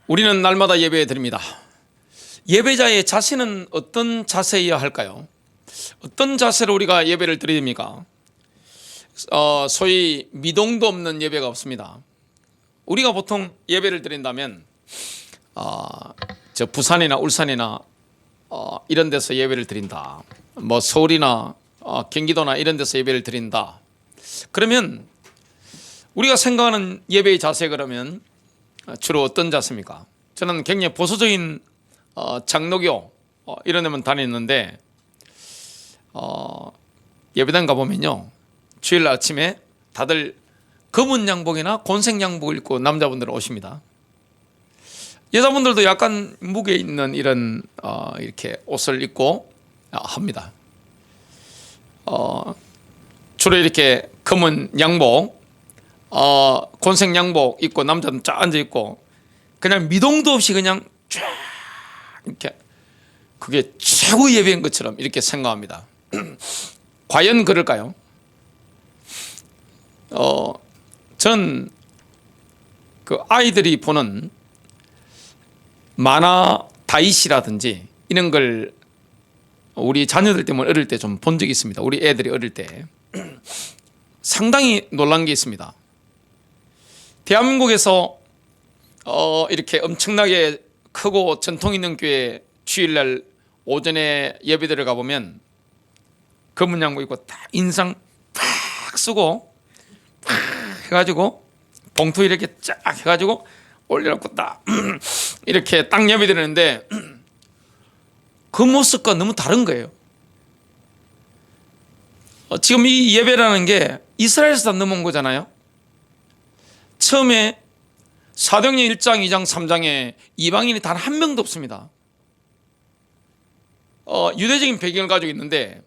우리는 날마다 예배 드립니다. 예배자의 자세는 어떤 자세여야 할까요? 어떤 자세로 우리가 예배를 드립니까? 소위 미동도 없는 예배가 없습니다. 우리가 보통 예배를 드린다면 저 부산이나 울산이나 이런 데서 예배를 드린다. 뭐 서울이나 경기도나 이런 데서 예배를 드린다. 그러면 우리가 생각하는 예배의 자세 그러면 주로 어떤 자세입니까? 저는 굉장히 보수적인 장로교 이런 데만 다녔는데 예배당 가보면요, 주일 아침에 다들 검은 양복이나 곤색 양복을 입고 남자분들 오십니다. 여자분들도 약간 무게 있는 이런 이렇게 옷을 입고 합니다. 주로 이렇게 검은 양복, 곤색 양복 입고 남자는 쫙 앉아 있고 그냥 미동도 없이 그냥 쫙 이렇게, 그게 최고 예배인 것처럼 이렇게 생각합니다. 과연 그럴까요? 전 그 아이들이 보는 만화 다이시라든지 이런 걸 우리 자녀들 때문에 어릴 때 좀 본 적이 있습니다. 우리 애들이 어릴 때 상당히 놀란 게 있습니다. 대한민국에서 이렇게 엄청나게 크고 전통 있는 교회 주일날 오전에 예배드려 가보면 검은 양복 입고 딱 인상 팍 쓰고 팍 해가지고 봉투 이렇게 쫙 해가지고 올려놓고 딱 이렇게 딱 예배드리는데 그 모습과 너무 다른 거예요. 지금 이 예배라는 게 이스라엘에서 넘어온 거잖아요. 처음에 사도행전 1장, 2장, 3장에 이방인이 단 한 명도 없습니다. 유대적인 배경을 가지고 있는데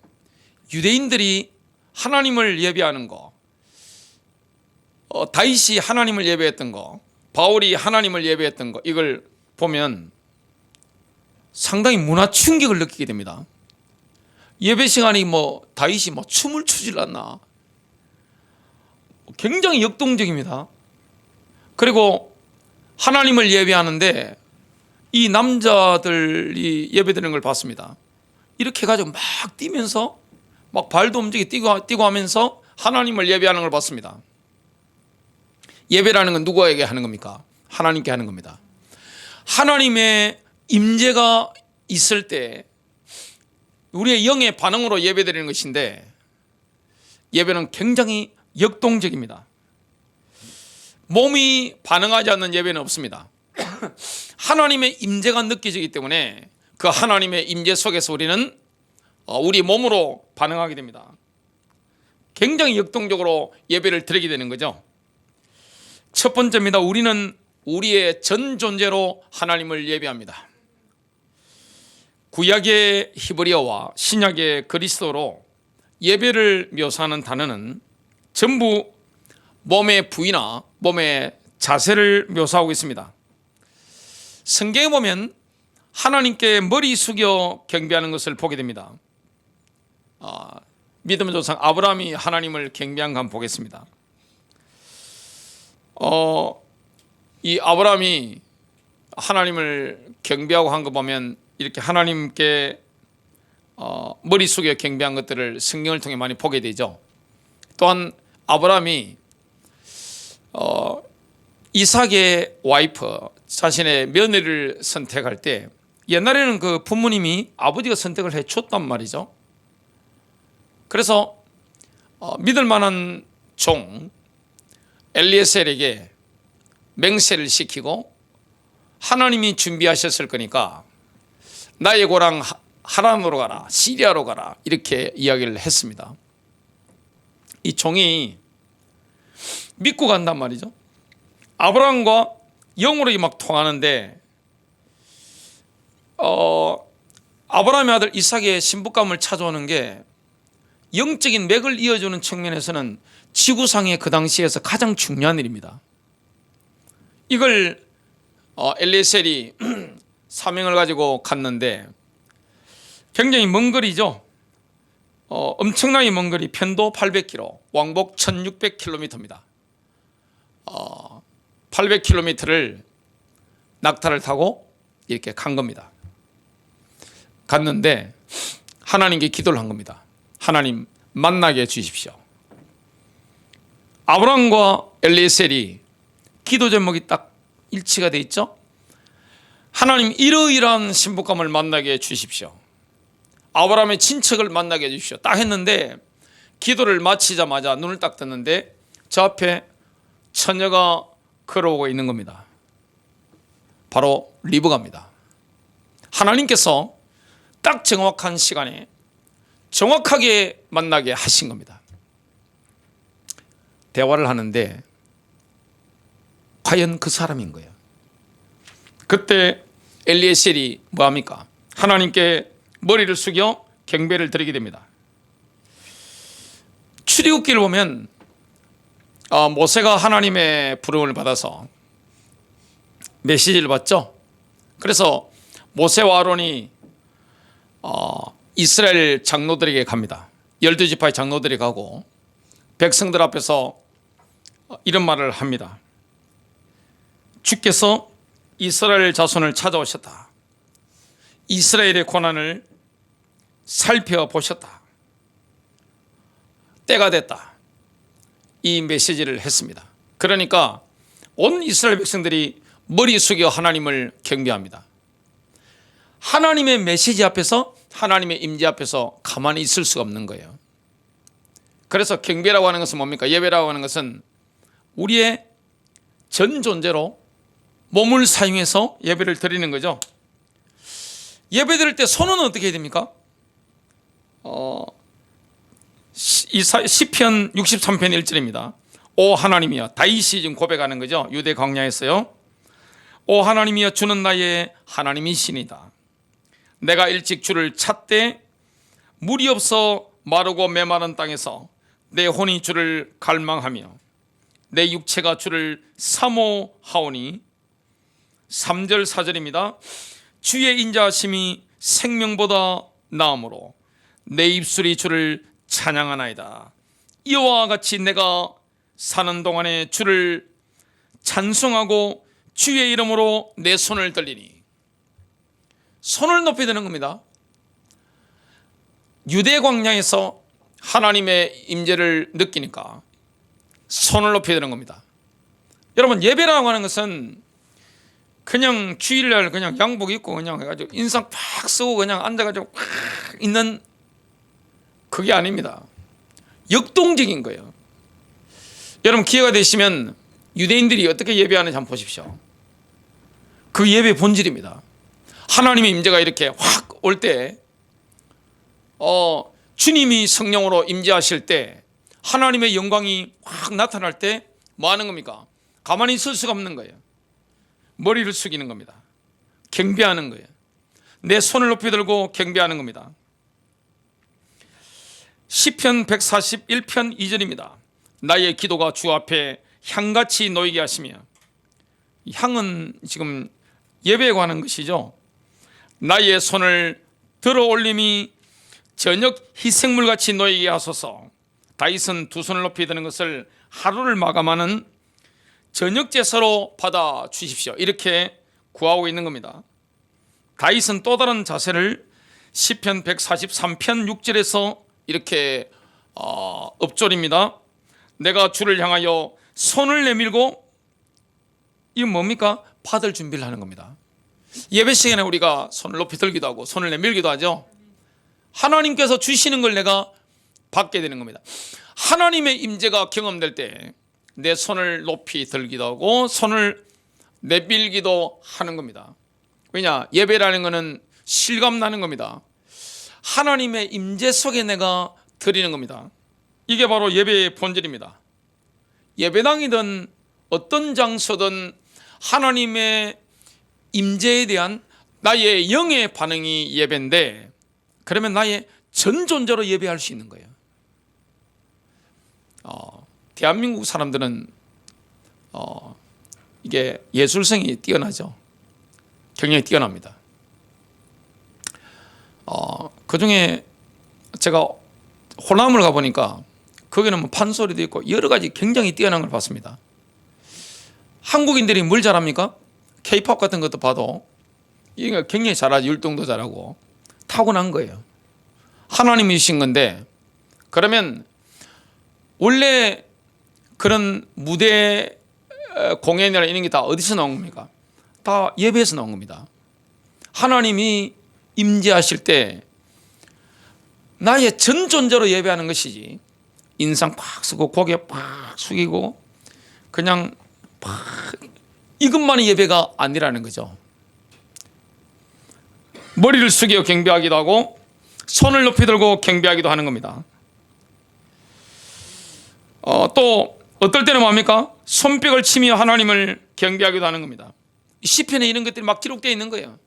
유대인들이 하나님을 예배하는 거, 다윗이 하나님을 예배했던 거, 바울이 하나님을 예배했던 거, 이걸 보면 상당히 문화 충격을 느끼게 됩니다. 예배 시간이 다윗이 춤을 추질 않나, 굉장히 역동적입니다. 그리고 하나님을 예배하는데 이 남자들이 예배드리는 걸 봤습니다. 이렇게 해가지고 막 뛰면서 막 발도 움직이고 뛰고 하면서 하나님을 예배하는 걸 봤습니다. 예배라는 건 누구에게 하는 겁니까? 하나님께 하는 겁니다. 하나님의 임재가 있을 때 우리의 영의 반응으로 예배드리는 것인데 예배는 굉장히 역동적입니다. 몸이 반응하지 않는 예배는 없습니다. 하나님의 임재가 느껴지기 때문에 그 하나님의 임재 속에서 우리는 우리 몸으로 반응하게 됩니다. 굉장히 역동적으로 예배를 드리게 되는 거죠. 첫 번째입니다. 우리는 우리의 전 존재로 하나님을 예배합니다. 구약의 히브리어와 신약의 그리스도로 예배를 묘사하는 단어는 전부 몸의 부위나 몸의 자세를 묘사하고 있습니다. 성경에 보면 하나님께 머리 숙여 경배하는 것을 보게 됩니다. 믿음의 조상 아브라함이 하나님을 경배한 거 한번 보겠습니다. 이 아브라함이 하나님을 경배하고 한 거 보면 이렇게 하나님께 머리 숙여 경배한 것들을 성경을 통해 많이 보게 되죠. 또한 아브라함이 이삭의 와이프, 자신의 며느리를 선택할 때 옛날에는 그 부모님이 아버지가 선택을 해줬단 말이죠. 그래서 믿을 만한 종 엘리에셀에게 맹세를 시키고 하나님이 준비하셨을 거니까 나의 고랑 하란으로 가라, 시리아로 가라, 이렇게 이야기를 했습니다. 이 종이 믿고 간단 말이죠. 아브라함과 영으로 막 통하는데 아브라함의 아들 이삭의 신부감을 찾아오는 게 영적인 맥을 이어주는 측면에서는 지구상의 그 당시에서 가장 중요한 일입니다. 이걸 엘리에셀이 사명을 가지고 갔는데 굉장히 먼 거리죠. 엄청나게 먼 거리, 편도 800km, 왕복 1600km입니다. 800km를 낙타를 타고 이렇게 간 겁니다. 갔는데 하나님께 기도를 한 겁니다. 하나님 만나게 해주십시오. 아브라함과 엘리에셀이 기도 제목이 딱 일치가 돼 있죠. 하나님 이러이러한 신부감을 만나게 해주십시오. 아브라함의 친척을 만나게 해주십시오. 딱 했는데 기도를 마치자마자 눈을 딱 떴는데 저 앞에 처녀가 걸어오고 있는 겁니다. 바로 리브가입니다. 하나님께서 딱 정확한 시간에 정확하게 만나게 하신 겁니다. 대화를 하는데 과연 그 사람인 거예요. 그때 엘리에셀이 뭐합니까? 하나님께 머리를 숙여 경배를 드리게 됩니다. 출애굽기를 보면 모세가 하나님의 부름을 받아서 메시지를 받죠. 그래서 모세와 아론이 이스라엘 장로들에게 갑니다. 12지파의 장로들이 가고 백성들 앞에서 이런 말을 합니다. 주께서 이스라엘 자손을 찾아오셨다. 이스라엘의 고난을 살펴보셨다. 때가 됐다. 이 메시지를 했습니다. 그러니까 온 이스라엘 백성들이 머리 숙여 하나님을 경배합니다. 하나님의 메시지 앞에서, 하나님의 임재 앞에서 가만히 있을 수가 없는 거예요. 그래서 경배라고 하는 것은 뭡니까? 예배라고 하는 것은 우리의 전 존재로 몸을 사용해서 예배를 드리는 거죠. 예배 드릴 때 손은 어떻게 해야 됩니까? 시편 63편 1절입니다. 오 하나님이여, 다윗이 지금 고백하는 거죠. 유대 광야에서요. 오 하나님이여, 주는 나의 하나님이시니다. 내가 일찍 주를 찾되 물이 없어 마르고 메마른 땅에서 내 혼이 주를 갈망하며 내 육체가 주를 사모하오니. 3절 4절입니다. 주의 인자하심이 생명보다 나음으로 내 입술이 주를 찬양하나이다. 이와 같이 내가 사는 동안에 주를 찬송하고 주의 이름으로 내 손을 들리니. 손을 높이 드는 겁니다. 유대 광야에서 하나님의 임재를 느끼니까 손을 높이 드는 겁니다. 여러분, 예배라고 하는 것은 그냥 주일날 그냥 양복 입고 그냥 해가지고 인상 팍 쓰고 그냥 앉아가지고 팍 있는 그게 아닙니다. 역동적인 거예요. 여러분, 기회가 되시면 유대인들이 어떻게 예배하는지 한번 보십시오. 그 예배 본질입니다. 하나님의 임재가 이렇게 확 올 때, 주님이 성령으로 임재하실 때, 하나님의 영광이 확 나타날 때 뭐 하는 겁니까? 가만히 있을 수가 없는 거예요. 머리를 숙이는 겁니다. 경배하는 거예요. 내 손을 높이 들고 경배하는 겁니다. 시편 141편 2절입니다. 나의 기도가 주 앞에 향같이 놓이게 하시며. 향은 지금 예배에 관한 것이죠. 나의 손을 들어 올림이 저녁 희생물같이 놓이게 하소서. 다윗은 두 손을 높이 드는 것을 하루를 마감하는 저녁 제사로 받아 주십시오. 이렇게 구하고 있는 겁니다. 다윗은 또 다른 자세를 시편 143편 6절에서 이렇게 읊조립니다. 내가 주를 향하여 손을 내밀고, 이건 뭡니까? 받을 준비를 하는 겁니다. 예배 시간에 우리가 손을 높이 들기도 하고 손을 내밀기도 하죠. 하나님께서 주시는 걸 내가 받게 되는 겁니다. 하나님의 임재가 경험될 때 내 손을 높이 들기도 하고 손을 내밀기도 하는 겁니다. 왜냐? 예배라는 것은 실감 나는 겁니다. 하나님의 임재 속에 내가 드리는 겁니다. 이게 바로 예배의 본질입니다. 예배당이든 어떤 장소든 하나님의 임재에 대한 나의 영의 반응이 예배인데, 그러면 나의 전 존재로 예배할 수 있는 거예요. 대한민국 사람들은 이게 예술성이 뛰어나죠. 굉장히 뛰어납니다. 그 중에 제가 호남을 가보니까 거기는 뭐 판소리도 있고 여러 가지 굉장히 뛰어난 걸 봤습니다. 한국인들이 뭘 잘합니까? K-팝 같은 것도 봐도 이게 굉장히 잘하죠. 율동도 잘하고 타고난 거예요. 하나님이 주신 건데, 그러면 원래 그런 무대 공연이나 이런 게 다 어디서 나온 겁니까? 다 예배에서 나온 겁니다. 하나님이 임재하실 때 나의 전 존재로 예배하는 것이지, 인상 팍 쓰고 고개 팍 숙이고 그냥 팍 이것만이 예배가 아니라는 거죠. 머리를 숙여 경배하기도 하고 손을 높이 들고 경배하기도 하는 겁니다. 또 어떨 때는 뭡니까? 손뼉을 치며 하나님을 경배하기도 하는 겁니다. 시편에 이런 것들이 막 기록되어 있는 거예요.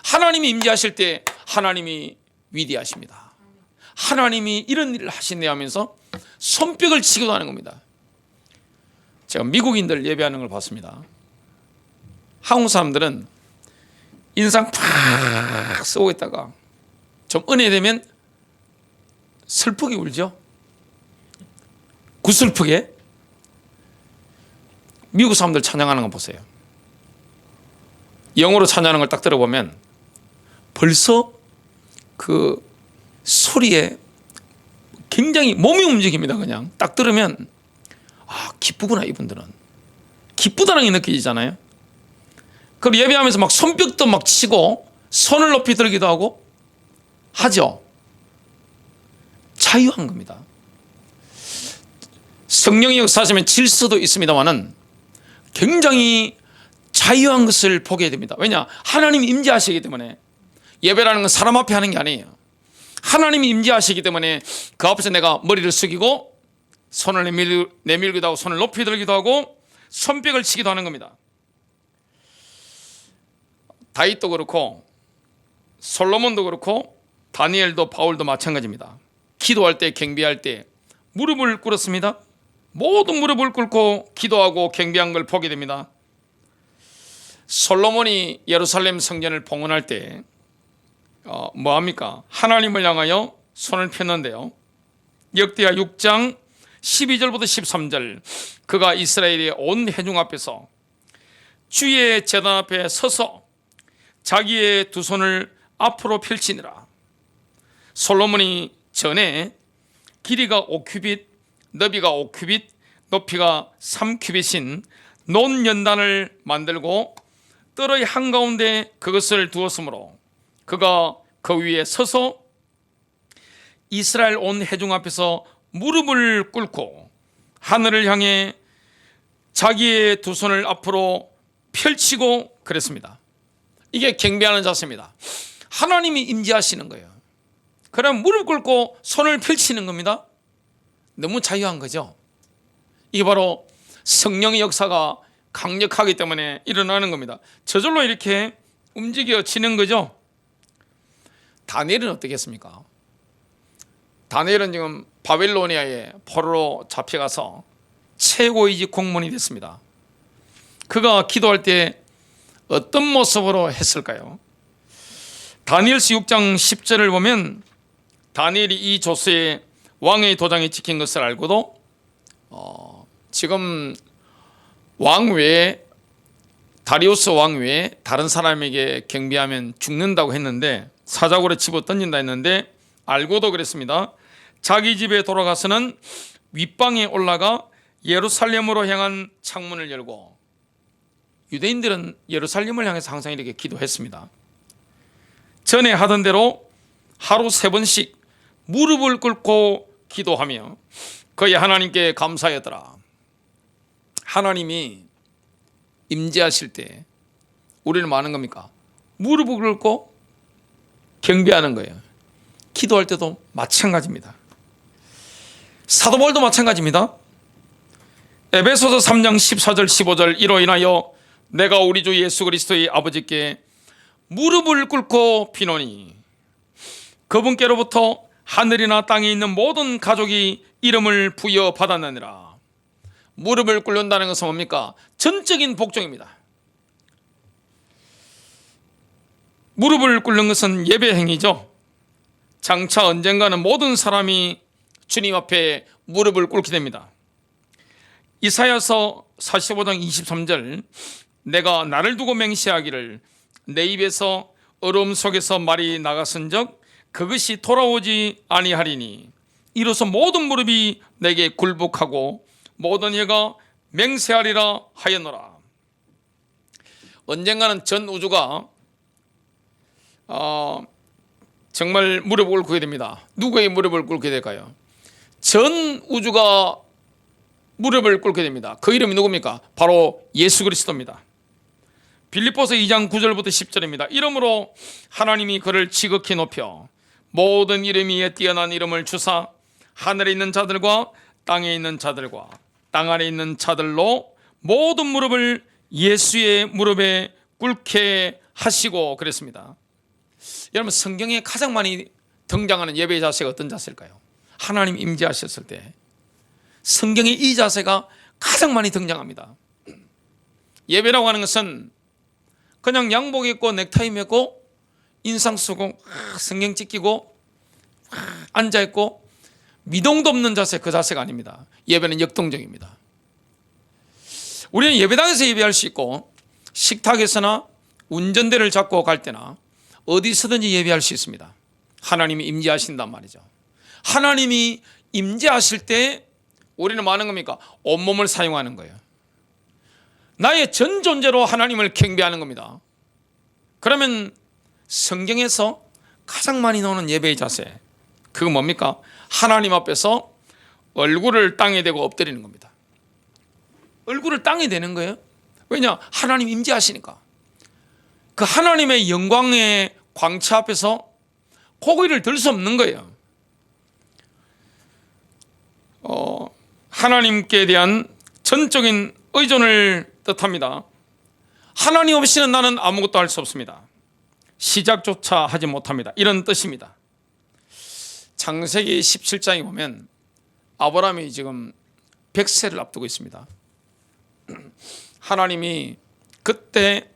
하나님이 임재하실 때 하나님이 위대하십니다. 하나님이 이런 일을 하시네 하면서 손뼉을 치기도 하는 겁니다. 제가 미국인들 예배하는 걸 봤습니다. 한국 사람들은 인상 팍 쓰고 있다가 좀 은혜되면 슬프게 울죠. 구슬프게. 미국 사람들 찬양하는 거 보세요. 영어로 찬양하는 걸 딱 들어보면 벌써 그 소리에 굉장히 몸이 움직입니다. 그냥 딱 들으면 기쁘구나. 이분들은 기쁘다는 게 느껴지잖아요. 그럼 예배하면서 막 손뼉도 막 치고 손을 높이 들기도 하고 하죠. 자유한 겁니다. 성령의 역사하시면 질서도 있습니다만은 굉장히 자유한 것을 보게 됩니다. 왜냐? 하나님이 임재하시기 때문에. 예배라는 건 사람 앞에 하는 게 아니에요. 하나님이 임재하시기 때문에 그 앞에서 내가 머리를 숙이고 손을 내밀기도 하고 손을 높이 들기도 하고 손뼉을 치기도 하는 겁니다. 다윗도 그렇고 솔로몬도 그렇고 다니엘도 바울도 마찬가지입니다. 기도할 때, 경배할 때 무릎을 꿇었습니다. 모든 무릎을 꿇고 기도하고 경배한 걸 보게 됩니다. 솔로몬이 예루살렘 성전을 봉헌할 때 뭐합니까? 하나님을 향하여 손을 폈는데요. 역대하 6장 12절부터 13절, 그가 이스라엘의 온 회중 앞에서 주의 제단 앞에 서서 자기의 두 손을 앞으로 펼치니라. 솔로몬이 전에 길이가 5규빗, 너비가 5규빗, 높이가 3규빗인 논연단을 만들고 뜰의 한가운데 그것을 두었으므로 그가 그 위에 서서 이스라엘 온 회중 앞에서 무릎을 꿇고 하늘을 향해 자기의 두 손을 앞으로 펼치고 그랬습니다. 이게 경배하는 자세입니다. 하나님이 임재하시는 거예요. 그럼 무릎 꿇고 손을 펼치는 겁니다. 너무 자유한 거죠. 이게 바로 성령의 역사가 강력하기 때문에 일어나는 겁니다. 저절로 이렇게 움직여지는 거죠. 다니엘은 어떻겠습니까? 다니엘은 지금 바빌로니아에 포로로 잡혀가서 최고위직 공무원이 됐습니다. 그가 기도할 때 어떤 모습으로 했을까요? 다니엘서 6장 10절을 보면 다니엘이 이 조서에 왕의 도장이 찍힌 것을 알고도 지금 왕 외에, 다리우스 왕 외에 다른 사람에게 경배하면 죽는다고 했는데, 사자굴에 집어 던진다 했는데 알고도 그랬습니다. 자기 집에 돌아가서는 윗방에 올라가 예루살렘으로 향한 창문을 열고, 유대인들은 예루살렘을 향해서 항상 이렇게 기도했습니다. 전에 하던 대로 하루 3번씩 무릎을 꿇고 기도하며 그의 하나님께 감사하였더라. 하나님이 임재하실 때 우리는 뭐 하는 겁니까? 무릎을 꿇고 경배하는 거예요. 기도할 때도 마찬가지입니다. 사도 바울도 마찬가지입니다. 에베소서 3장 14절 15절, 이로 인하여 내가 우리 주 예수 그리스도의 아버지께 무릎을 꿇고 비노니 그분께로부터 하늘이나 땅에 있는 모든 가족이 이름을 부여받았느니라. 무릎을 꿇는다는 것은 뭡니까? 전적인 복종입니다. 무릎을 꿇는 것은 예배 행위죠. 장차 언젠가는 모든 사람이 주님 앞에 무릎을 꿇게 됩니다. 이사야서 45장 23절, 내가 나를 두고 맹세하기를 내 입에서 어려움 속에서 말이 나갔은즉 그것이 돌아오지 아니하리니 이로써 모든 무릎이 내게 굴복하고 모든 혀가 맹세하리라 하였노라. 언젠가는 전 우주가 정말 무릎을 꿇게 됩니다. 누구의 무릎을 꿇게 될까요? 전 우주가 무릎을 꿇게 됩니다. 그 이름이 누굽니까? 바로 예수 그리스도입니다. 빌립보서 2장 9절부터 10절입니다. 이름으로 하나님이 그를 지극히 높여 모든 이름 위에 뛰어난 이름을 주사 하늘에 있는 자들과 땅에 있는 자들과 땅 아래 있는 자들로 모든 무릎을 예수의 무릎에 꿇게 하시고 그랬습니다. 여러분, 성경에 가장 많이 등장하는 예배의 자세가 어떤 자세일까요? 하나님 임재하셨을 때 성경에 이 자세가 가장 많이 등장합니다. 예배라고 하는 것은 그냥 양복 입고 넥타이 메고 인상 쓰고 성경 찍히고 앉아있고 미동도 없는 자세, 그 자세가 아닙니다. 예배는 역동적입니다. 우리는 예배당에서 예배할 수 있고 식탁에서나 운전대를 잡고 갈 때나 어디서든지 예배할 수 있습니다. 하나님이 임재하신단 말이죠. 하나님이 임재하실 때 우리는 뭐 하는 겁니까? 온몸을 사용하는 거예요. 나의 전 존재로 하나님을 경배하는 겁니다. 그러면 성경에서 가장 많이 나오는 예배의 자세, 그거 뭡니까? 하나님 앞에서 얼굴을 땅에 대고 엎드리는 겁니다. 얼굴을 땅에 대는 거예요. 왜냐? 하나님 임재하시니까. 그 하나님의 영광의 광채 앞에서 고개를 들 수 없는 거예요. 하나님께 대한 전적인 의존을 뜻합니다. 하나님 없이는 나는 아무것도 할 수 없습니다. 시작조차 하지 못합니다. 이런 뜻입니다. 창세기 17장에 보면 아브라함이 지금 100세를 앞두고 있습니다. 하나님이 그때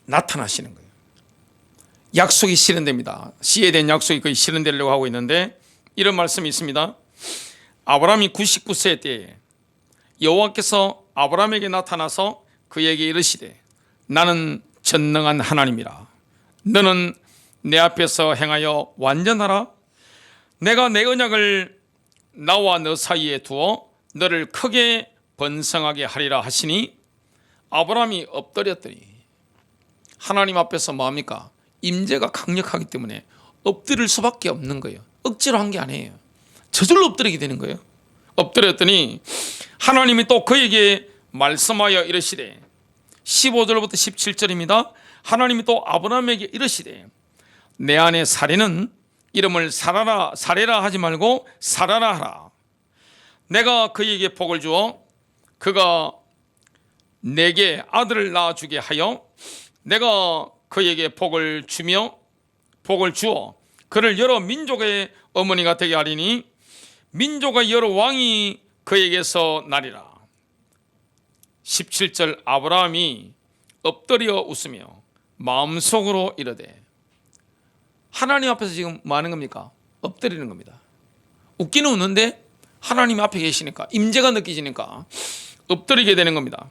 나타나시는 거예요. 약속이 실현됩니다. 씨에 대한 약속이 거의 실현되려고 하고 있는데 이런 말씀이 있습니다. 아브라함이 99세 때에 여호와께서 아브라함에게 나타나서 그에게 이르시되 나는 전능한 하나님이라. 너는 내 앞에서 행하여 완전하라. 내가 내 언약을 나와 너 사이에 두어 너를 크게 번성하게 하리라 하시니 아브라함이 엎드렸더니 하나님 앞에서 뭐합니까? 임재가 강력하기 때문에 엎드릴 수밖에 없는 거예요. 억지로 한 게 아니에요. 저절로 엎드리게 되는 거예요. 엎드렸더니 하나님이 또 그에게 말씀하여 이르시되 15절부터 17절입니다. 하나님이 또 아브라함에게 이르시되 내 안에 사례는 이름을 사례라 하지 말고 사라라 하라. 내가 그에게 복을 주어 그가 내게 아들을 낳아주게 하여 내가 그에게 복을 주어 그를 여러 민족의 어머니가 되게 하리니 민족의 여러 왕이 그에게서 나리라. 17절 아브라함이 엎드려 웃으며 마음속으로 이르되 하나님 앞에서 지금 뭐 하는 겁니까? 엎드리는 겁니다. 웃기는 웃는데 하나님 앞에 계시니까 임재가 느껴지니까 엎드리게 되는 겁니다.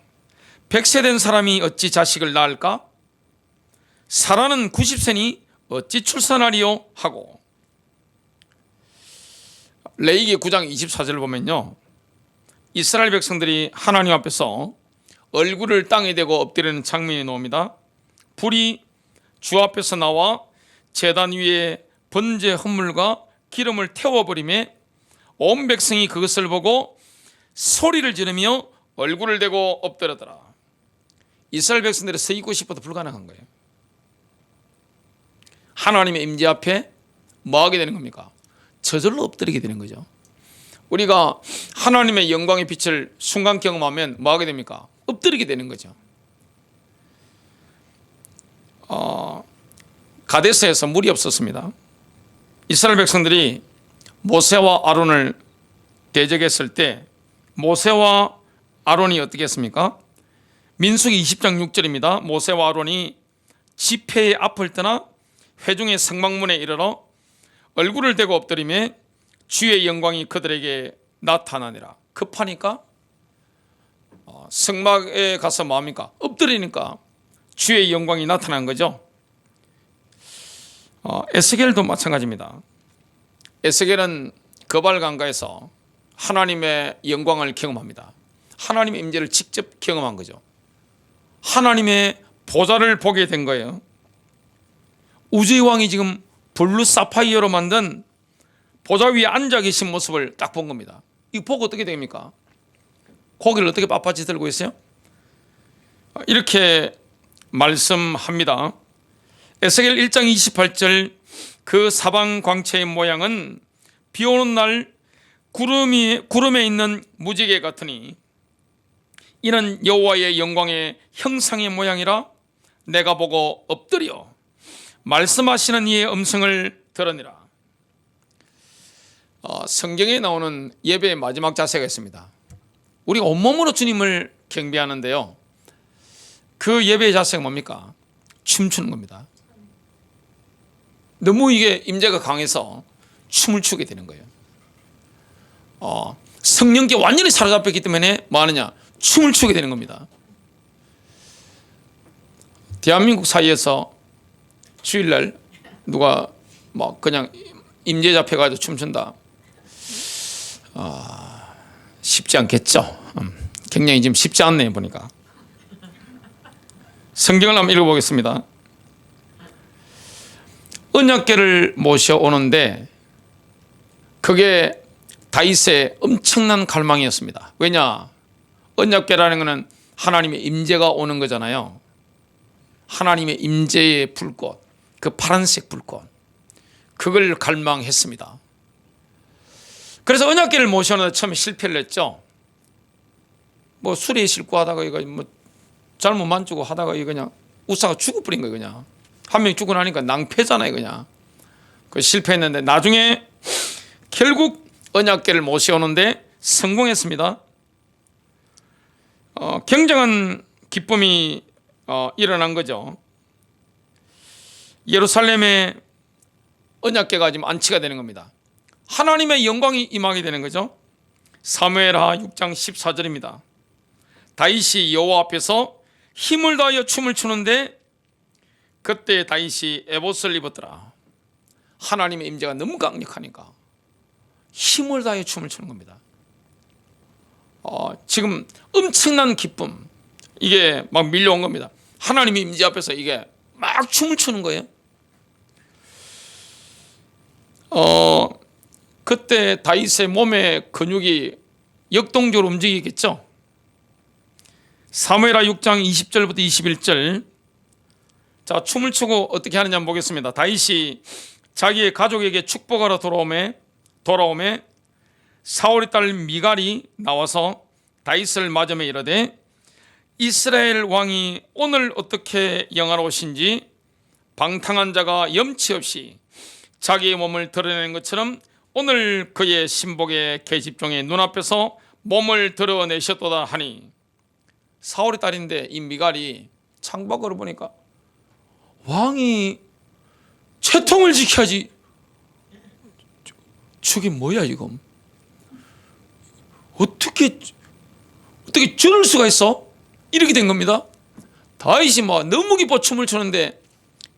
100세 된 사람이 어찌 자식을 낳을까? 사라는 90세니 어찌 출산하리요? 하고 레위기 9장 24절을 보면요, 이스라엘 백성들이 하나님 앞에서 얼굴을 땅에 대고 엎드리는 장면이 나옵니다. 불이 주 앞에서 나와 제단 위에 번제 헌물과 기름을 태워버리매 온 백성이 그것을 보고 소리를 지르며 얼굴을 대고 엎드렸더라. 이스라엘 백성들이 서 있고 싶어도 불가능한 거예요. 하나님의 임재 앞에 뭐 하게 되는 겁니까? 저절로 엎드리게 되는 거죠. 우리가 하나님의 영광의 빛을 순간 경험하면 뭐 하게 됩니까? 엎드리게 되는 거죠. 가데스에서 물이 없었습니다. 이스라엘 백성들이 모세와 아론을 대적했을 때 모세와 아론이 어떻게 했습니까? 민수기 20장 6절입니다. 모세와 아론이 집회의 앞을 떠나 회중의 성막문에 이르러 얼굴을 대고 엎드리며 주의 영광이 그들에게 나타나니라. 급하니까 성막에 가서 뭐합니까? 엎드리니까 주의 영광이 나타난 거죠. 에스겔도 마찬가지입니다. 에스겔은 거발강가에서 하나님의 영광을 경험합니다. 하나님의 임재를 직접 경험한 거죠. 하나님의 보좌를 보게 된 거예요. 우주의 왕이 지금 블루 사파이어로 만든 보좌 위에 앉아 계신 모습을 딱 본 겁니다. 이거 보고 어떻게 됩니까? 고개를 어떻게 빳빳이 들고 있어요? 이렇게 말씀합니다. 에스겔 1장 28절 그 사방 광채의 모양은 비 오는 날 구름에 있는 무지개 같으니 이는 여호와의 영광의 형상의 모양이라 내가 보고 엎드려 말씀하시는 이의 음성을 들으니라. 성경에 나오는 예배의 마지막 자세가 있습니다. 우리가 온몸으로 주님을 경배하는데요, 그 예배의 자세가 뭡니까? 춤추는 겁니다. 너무 이게 임재가 강해서 춤을 추게 되는 거예요. 성령께 완전히 사로잡혔기 때문에 뭐 하느냐? 춤을 추게 되는 겁니다. 대한민국 사이에서 주일날 누가 뭐 그냥 임재 잡혀가지고 춤춘다, 쉽지 않겠죠. 굉장히 지금 쉽지 않네요 보니까. 성경을 한번 읽어보겠습니다. 언약궤를 모셔오는데 그게 다윗의 엄청난 갈망이었습니다. 왜냐? 언약궤라는 것은 하나님의 임재가 오는 거잖아요. 하나님의 임재의 불꽃, 그 파란색 불꽃, 그걸 갈망했습니다. 그래서 언약궤를 모셔오는데 처음에 실패를 했죠. 뭐 수레에 싣고 하다가 이거 뭐 잘못 만지고 하다가 이거 그냥 우사가 죽어버린 거예요. 그냥 한 명이 죽고 나니까 낭패잖아요. 그냥 그 실패했는데 나중에 결국 언약궤를 모셔오는데 성공했습니다. 굉장한 기쁨이 일어난 거죠. 예루살렘에 언약궤가 지금 안치가 되는 겁니다. 하나님의 영광이 임하게 되는 거죠. 사무엘하 6장 14절입니다. 다윗이 여호와 앞에서 힘을 다하여 춤을 추는데 그때 다윗이 에봇을 입었더라. 하나님의 임재가 너무 강력하니까 힘을 다하여 춤을 추는 겁니다. 지금 엄청난 기쁨, 이게 막 밀려온 겁니다. 하나님의 임재 앞에서 이게 막 춤을 추는 거예요. 그때 다윗의 몸의 근육이 역동적으로 움직이겠죠. 사무엘하 6장 20절부터 21절. 자, 춤을 추고 어떻게 하느냐 한번 보겠습니다. 다윗이 자기의 가족에게 축복하러 돌아오매 사울의 딸 미갈이 나와서 다윗을 맞으며 이르되 이스라엘 왕이 오늘 어떻게 영화로우신지 방탕한 자가 염치 없이 자기의 몸을 드러내는 것처럼 오늘 그의 신복의 계집종의 눈앞에서 몸을 드러내셨도다 하니, 사울의 딸인데 이 미갈이 창밖으로 보니까 왕이 채통을 지켜야지, 저게 뭐야 지금, 어떻게 저럴 수가 있어? 이렇게 된 겁니다. 다윗이 막 너무 기뻐 춤을 추는데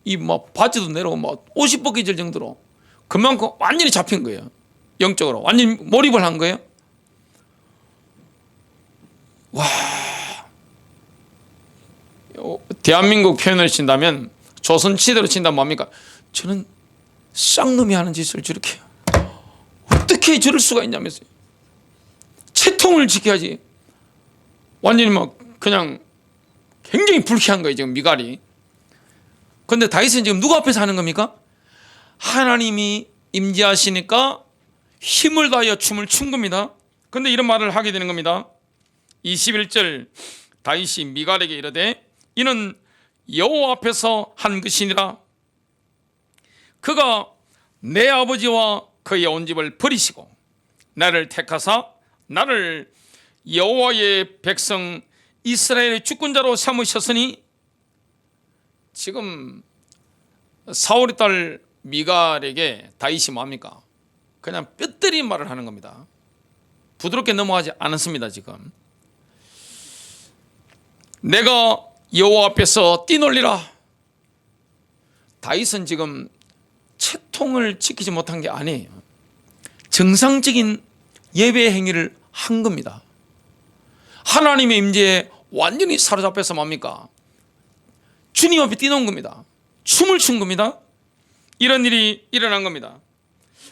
이 막 바지도 내려오고 막 옷이 벗겨질 정도로 그만큼 완전히 잡힌 거예요. 영적으로 완전히 몰입을 한 거예요. 와, 대한민국 표현을 친다면, 조선시대로 친다면 뭡니까? 저는 쌍놈이 하는 짓을 저렇게 어떻게 저럴 수가 있냐면서요. 채통을 지켜야지. 완전히 막 그냥 굉장히 불쾌한 거예요 지금 미갈이. 그런데 다윗은 지금 누구 앞에서 하는 겁니까? 하나님이 임재하시니까 힘을 다하여 춤을 춘 겁니다. 그런데 이런 말을 하게 되는 겁니다. 21절, 다윗이 미갈에게 이르되 이는 여호와 앞에서 한 것이니라. 그가 내 아버지와 그의 온 집을 버리시고 나를 택하사 나를 여호와의 백성 이스라엘의 주권자로 삼으셨으니, 지금 사울의 딸 미갈에게 다윗이 뭡니까? 그냥 뼈 때린 말을 하는 겁니다. 부드럽게 넘어가지 않았습니다. 지금 내가 여호와 앞에서 뛰놀리라. 다윗은 지금 채통을 지키지 못한 게 아니에요. 정상적인 예배 행위를 한 겁니다. 하나님의 임재에 완전히 사로잡혀서 뭡니까? 주님 앞에 뛰노는 겁니다. 춤을 춘 겁니다. 이런 일이 일어난 겁니다.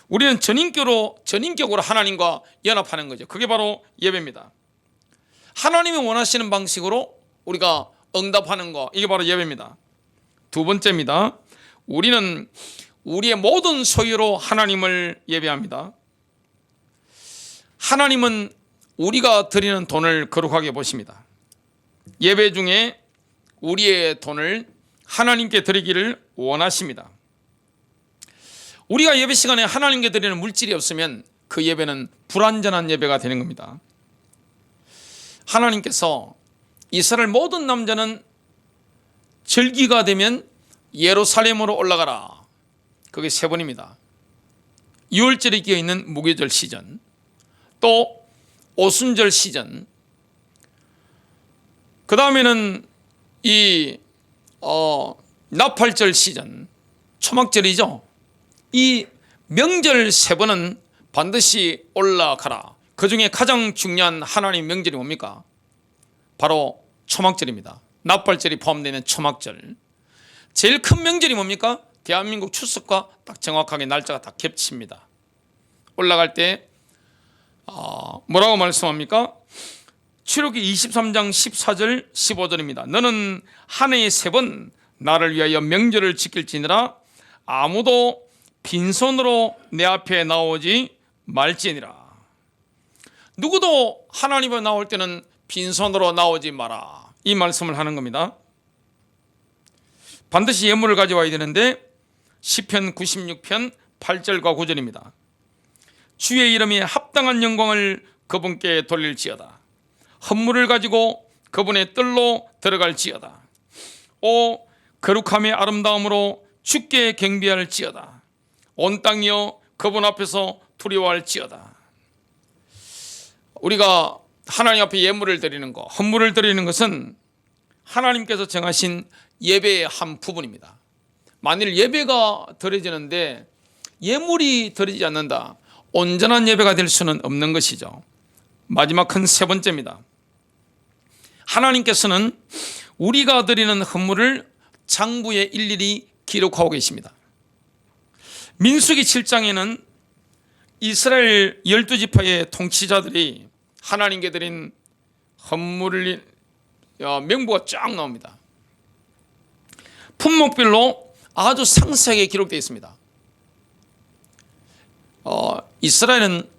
우리는 전인격으로 하나님과 연합하는 거죠. 그게 바로 예배입니다. 하나님이 원하시는 방식으로 우리가 응답하는 거, 이게 바로 예배입니다. 두 번째입니다. 우리는 우리의 모든 소유로 하나님을 예배합니다. 하나님은 우리가 드리는 돈을 거룩하게 보십니다. 예배 중에 우리의 돈을 하나님께 드리기를 원하십니다. 우리가 예배 시간에 하나님께 드리는 물질이 없으면 그 예배는 불완전한 예배가 되는 겁니다. 하나님께서 이스라엘 모든 남자는 절기가 되면 예루살렘으로 올라가라. 그게 세 번입니다. 유월절에 끼어있는 무교절 시전, 또 오순절 시전, 그 다음에는 이 나팔절 시전, 초막절이죠. 이 명절 세 번은 반드시 올라가라. 그 중에 가장 중요한 하나님 명절이 뭡니까? 바로 초막절입니다. 나팔절이 포함되어 있는 초막절. 제일 큰 명절이 뭡니까? 대한민국 추석과 딱 정확하게 날짜가 다 겹칩니다. 올라갈 때 뭐라고 말씀합니까? 출애굽기 23장 14절 15절입니다. 너는 한 해에 세 번 나를 위하여 명절을 지킬지니라. 아무도 빈손으로 내 앞에 나오지 말지니라. 누구도 하나님 앞에 나올 때는 빈손으로 나오지 마라. 이 말씀을 하는 겁니다. 반드시 예물을 가져와야 되는데 시편 96편 8절과 9절입니다. 주의 이름에 합당한 영광을 그분께 돌릴지어다. 헌물을 가지고 그분의 뜰로 들어갈지어다. 오 거룩함의 아름다움으로 주께 경배할지어다. 온 땅이여 그분 앞에서 두려워할지어다. 우리가 하나님 앞에 예물을 드리는 것, 헌물을 드리는 것은 하나님께서 정하신 예배의 한 부분입니다. 만일 예배가 드려지는데 예물이 드리지 않는다, 온전한 예배가 될 수는 없는 것이죠. 마지막 큰 세 번째입니다. 하나님께서는 우리가 드리는 헌물을 장부에 일일이 기록하고 계십니다. 민수기 7장에는 이스라엘 12지파의 통치자들이 하나님께 드린 헌물을 명부가 쫙 나옵니다. 품목별로 아주 상세하게 기록되어 있습니다. 이스라엘은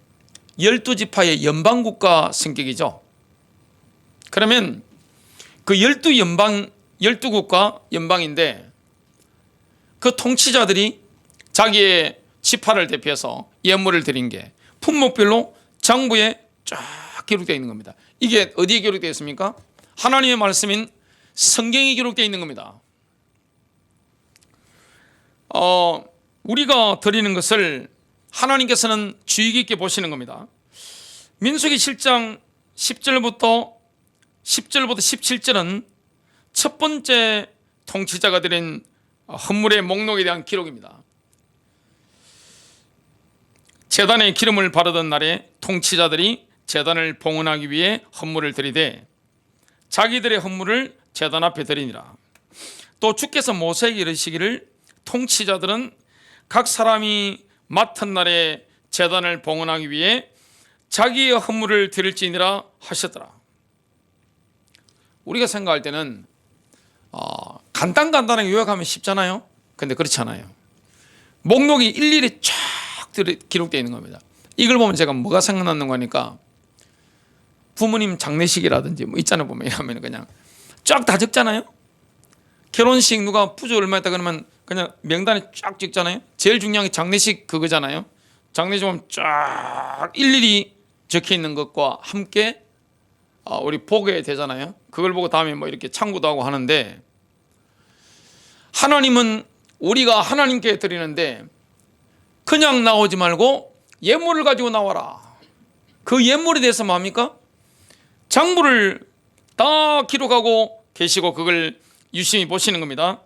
12지파의 연방국가 성격이죠. 그러면 그 12국가 연방인데 그 통치자들이 자기의 지파를 대표해서 예물을 드린 게 품목별로 장부에 쫙 기록되어 있는 겁니다. 이게 어디에 기록되어 있습니까? 하나님의 말씀인 성경에 기록되어 있는 겁니다. 우리가 드리는 것을 하나님께서는 주의 깊게 보시는 겁니다. 민수기 7장 10절부터 17절은 첫 번째 통치자가 드린 헌물의 목록에 대한 기록입니다. 제단에 기름을 바르던 날에 통치자들이 제단을 봉헌하기 위해 헌물을 드리되 자기들의 헌물을 제단 앞에 드리니라. 또 주께서 모세에게 이르시기를 통치자들은 각 사람이 맡은 날에 제단을 봉헌하기 위해 자기의 헌물을 드릴지니라 하셨더라. 우리가 생각할 때는 간단하게 요약하면 쉽잖아요. 근데 그렇지 않아요. 목록이 일일이 쫙 기록되어 있는 겁니다. 이걸 보면 제가 뭐가 생각나는 거니까 부모님 장례식이라든지 뭐 있잖아요. 보면 이러면 그냥 쫙 다 적잖아요. 결혼식 누가 부조 얼마 했다 그러면 그냥 명단에 쫙 찍잖아요. 제일 중요한 게 장례식 그거잖아요. 장례식 보면 쫙 일일이 적혀 있는 것과 함께 우리 보게 되잖아요. 그걸 보고 다음에 뭐 이렇게 참고도 하고 하는데, 하나님은 우리가 하나님께 드리는데 그냥 나오지 말고 예물을 가지고 나와라. 그 예물에 대해서 뭡니까? 장부를 다 기록하고 계시고 그걸 유심히 보시는 겁니다.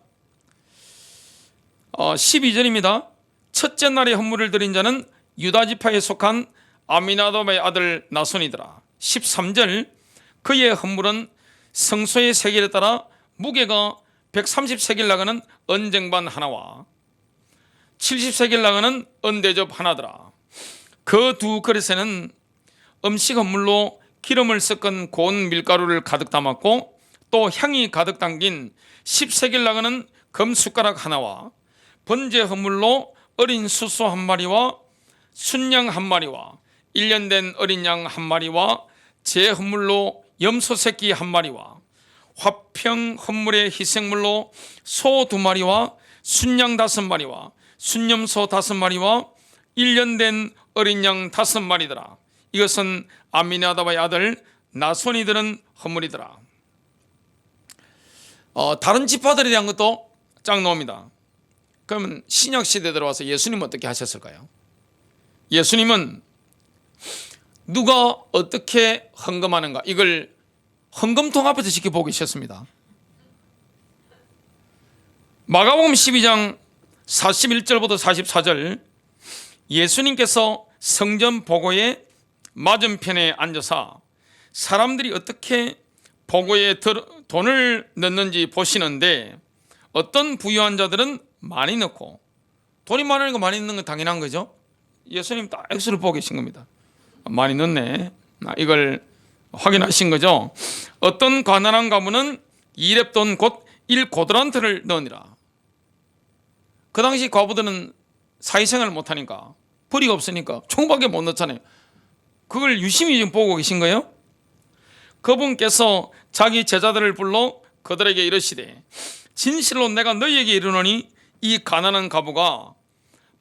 12절입니다. 첫째 날에 헌물을 드린 자는 유다 지파에 속한 아미나답의 아들 나손이더라. 13절 그의 헌물은 성소의 세겔에 따라 무게가 130세겔 나가는 언쟁반 하나와 70세겔 나가는 언대접 하나더라. 그 두 그릇에는 음식 헌물로 기름을 섞은 고운 밀가루를 가득 담았고 또 향이 가득 담긴 10세겔 나가는 금숟가락 하나와 번제 헌물로 어린 수소 한 마리와 순양 한 마리와 1년 된 어린 양 한 마리와 제 헌물로 염소 새끼 한 마리와 화평 헌물의 희생물로 소 2마리와 순양 5마리와 순염소 5마리와 1년 된 어린 양 5마리더라. 이것은 아미나답의 아들 나손이 드는 헌물이더라. 다른 지파들에 대한 것도 쫙 나옵니다. 그러면 신약 시대에 들어와서 예수님은 어떻게 하셨을까요? 예수님은 누가 어떻게 헌금하는가 이걸 헌금통 앞에서 지켜보고 계셨습니다. 마가복음 12장 41절부터 44절 예수님께서 성전 보고의 맞은편에 앉아서 사람들이 어떻게 보고에 돈을 넣는지 보시는데 어떤 부유한 자들은 많이 넣고 돈이 많으니까 많이 넣는 건 당연한 거죠. 예수님 딱 액수를 보고 계신 겁니다. 많이 넣네. 이걸 확인하신 거죠. 어떤 가난한 가문은 2렙돈 곧 1고드란트를 넣으니라. 그 당시 과부들은 사회생활을 못하니까 벌이가 없으니까 총밖에 못 넣잖아요. 그걸 유심히 지금 보고 계신 거예요. 그분께서 자기 제자들을 불러 그들에게 이르시되 진실로 내가 너희에게 이르노니 이 가난한 과부가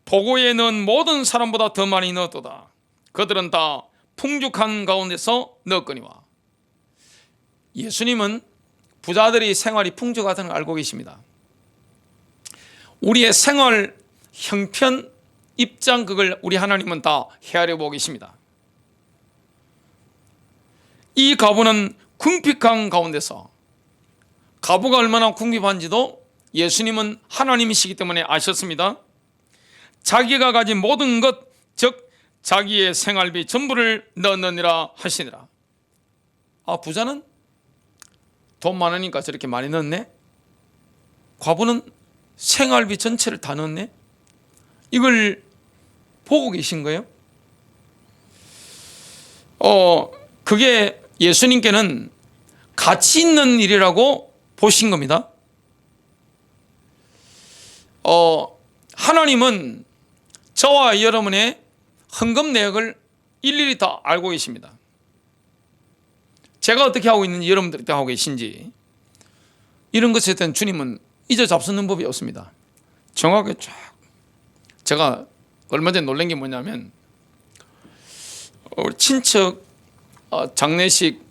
보고에 넣은 모든 사람보다 더 많이 넣었도다. 그들은 다 풍족한 가운데서 넣었거니와. 예수님은 부자들이 생활이 풍족하다는 걸 알고 계십니다. 우리의 생활 형편 입장 그걸 우리 하나님은 다 헤아려 보고 계십니다. 이 과부는 궁핍한 가운데서 과부가 얼마나 궁핍한지도 예수님은 하나님이시기 때문에 아셨습니다. 자기가 가진 모든 것, 즉 자기의 생활비 전부를 넣느니라 하시니라. 부자는 돈 많으니까 저렇게 많이 넣네. 과부는 생활비 전체를 다 넣네. 이걸 보고 계신 거예요. 그게 예수님께는 가치 있는 일이라고 보신 겁니다. 하나님은 저와 여러분의 헌금 내역을 일일이 다 알고 계십니다. 제가 어떻게 하고 있는지 여러분들이 어떻게 하고 계신지 이런 것에 대한 주님은 잊어 잡수는 법이 없습니다. 정확하게 쫙. 제가 얼마 전에 놀란 게 뭐냐면 우리 친척 장례식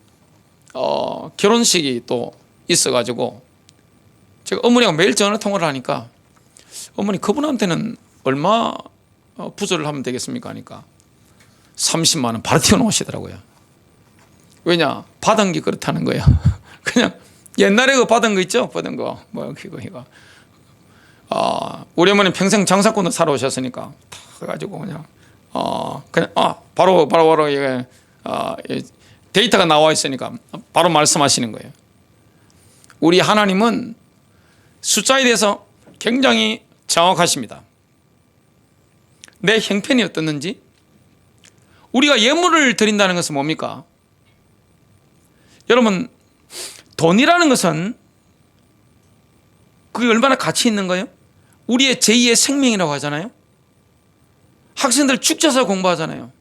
결혼식이 또 있어가지고 제가 어머니하고 매일 전화 통화를 하니까 어머니 그분한테는 얼마 부조를 하면 되겠습니까 하니까 30만 원 바로 튀어나오시더라고요. 왜냐 받은 게 그렇다는 거예요. 그냥 옛날에 그 받은 거 있죠. 받은 거 뭐 이거 우리 어머니 평생 장사꾼으로 살아오셨으니까 다 해가지고 그냥 바로 이게 데이터가 나와 있으니까 바로 말씀하시는 거예요. 우리 하나님은 숫자에 대해서 굉장히 정확하십니다. 내 형편이 어떻는지. 우리가 예물을 드린다는 것은 뭡니까? 여러분 돈이라는 것은 그게 얼마나 가치 있는 거예요? 우리의 제2의 생명이라고 하잖아요. 학생들 축제서 공부하잖아요.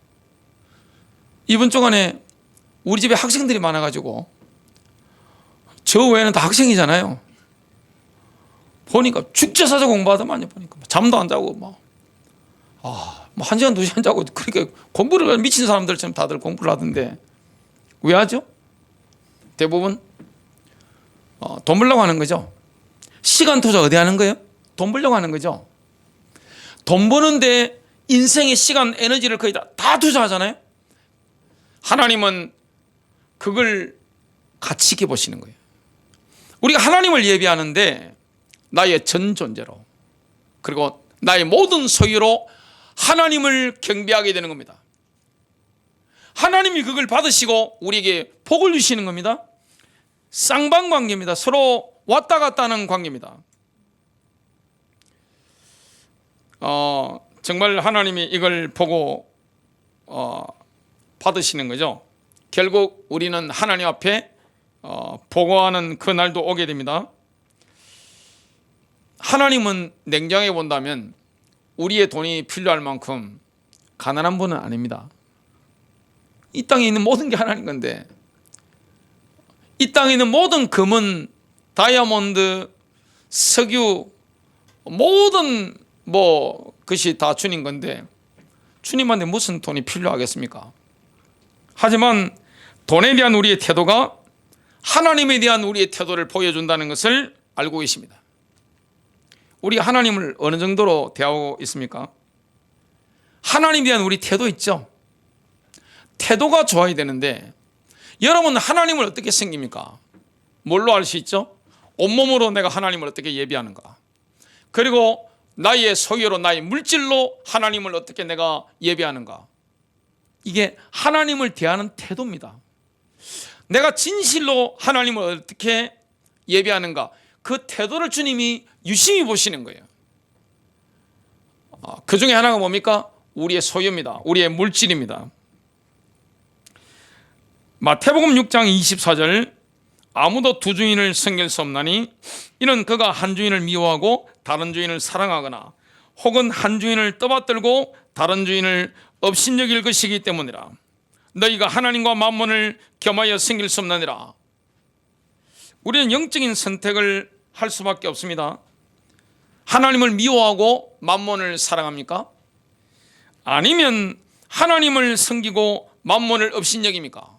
이번 주간에 우리 집에 학생들이 많아가지고 저 외에는 다 학생이잖아요. 보니까 축제사서 공부하더만요. 보니까 잠도 안 자고 뭐 1시간 2시간 자고 그렇게 공부를 미친 사람들처럼 다들 공부를 하던데 왜 하죠? 대부분 돈 벌려고 하는 거죠. 시간 투자 어디 하는 거예요? 돈 벌려고 하는 거죠. 돈 버는데 인생의 시간 에너지를 거의 다 투자하잖아요. 하나님은 그걸 가치 있게 보시는 거예요. 우리가 하나님을 예배하는데 나의 전 존재로, 그리고 나의 모든 소유로 하나님을 경배하게 되는 겁니다. 하나님이 그걸 받으시고 우리에게 복을 주시는 겁니다. 쌍방관계입니다. 서로 왔다 갔다 하는 관계입니다. 정말 하나님이 이걸 보고 받으시는 거죠. 결국 우리는 하나님 앞에 보고하는 그 날도 오게 됩니다. 하나님은 냉정하게 본다면 우리의 돈이 필요할 만큼 가난한 분은 아닙니다. 이 땅에 있는 모든 게 하나님 건데, 이 땅에 있는 모든 금은, 다이아몬드, 석유, 모든 그것이 다 주님 건데 주님한테 무슨 돈이 필요하겠습니까? 하지만 돈에 대한 우리의 태도가 하나님에 대한 우리의 태도를 보여준다는 것을 알고 계십니다. 우리가 하나님을 어느 정도로 대하고 있습니까? 하나님에 대한 우리 태도 있죠? 태도가 좋아야 되는데, 여러분 하나님을 어떻게 생깁니까? 뭘로 알 수 있죠? 온몸으로 내가 하나님을 어떻게 예배하는가, 그리고 나의 소유로, 나의 물질로 하나님을 어떻게 내가 예배하는가. 이게 하나님을 대하는 태도입니다. 내가 진실로 하나님을 어떻게 예배하는가, 그 태도를 주님이 유심히 보시는 거예요. 그 중에 하나가 뭡니까? 우리의 소유입니다. 우리의 물질입니다. 마태복음 6장 24절, 아무도 두 주인을 섬길 수 없나니 이는 그가 한 주인을 미워하고 다른 주인을 사랑하거나 혹은 한 주인을 떠받들고 다른 주인을 업신여길 것이기 때문이라. 너희가 하나님과 만몬을 겸하여 섬길 수 없느니라. 우리는 영적인 선택을 할 수밖에 없습니다. 하나님을 미워하고 만몬을 사랑합니까? 아니면 하나님을 섬기고 만몬을 업신여깁니까?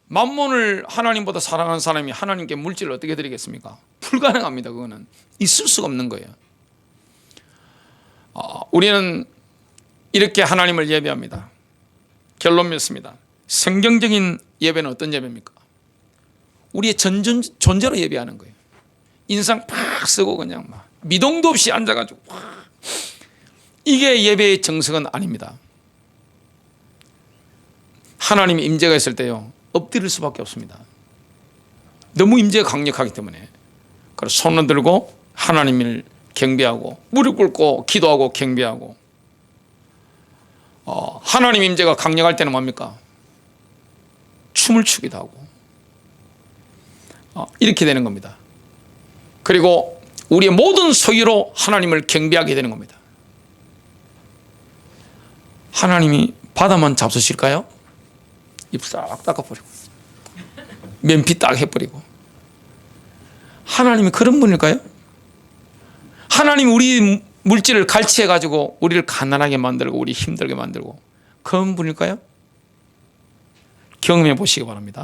만몬을 하나님보다 사랑하는 사람이 하나님께 물질을 어떻게 드리겠습니까? 불가능합니다. 그거는 있을 수가 없는 거예요. 우리는 이렇게 하나님을 예배합니다. 결론 맺습니다. 성경적인 예배는 어떤 예배입니까? 우리의 존재로 예배하는 거예요. 인상 팍 쓰고 그냥 막 미동도 없이 앉아가지고, 이게 예배의 정석은 아닙니다. 하나님의 임재가 있을 때요, 엎드릴 수밖에 없습니다. 너무 임재가 강력하기 때문에. 그래서 손을 들고 하나님을 경배하고, 무릎 꿇고 기도하고 경배하고. 하나님 임재가 강력할 때는 뭡니까? 춤을 추기도 하고. 이렇게 되는 겁니다. 그리고 우리의 모든 소유로 하나님을 경배하게 되는 겁니다. 하나님이 바다만 잡수실까요? 입 싹 닦아버리고 면피 딱 해버리고. 하나님이 그런 분일까요? 하나님이 우리 물질을 갈취해가지고 우리를 가난하게 만들고 우리 힘들게 만들고 그런 분일까요? 경험해 보시기 바랍니다.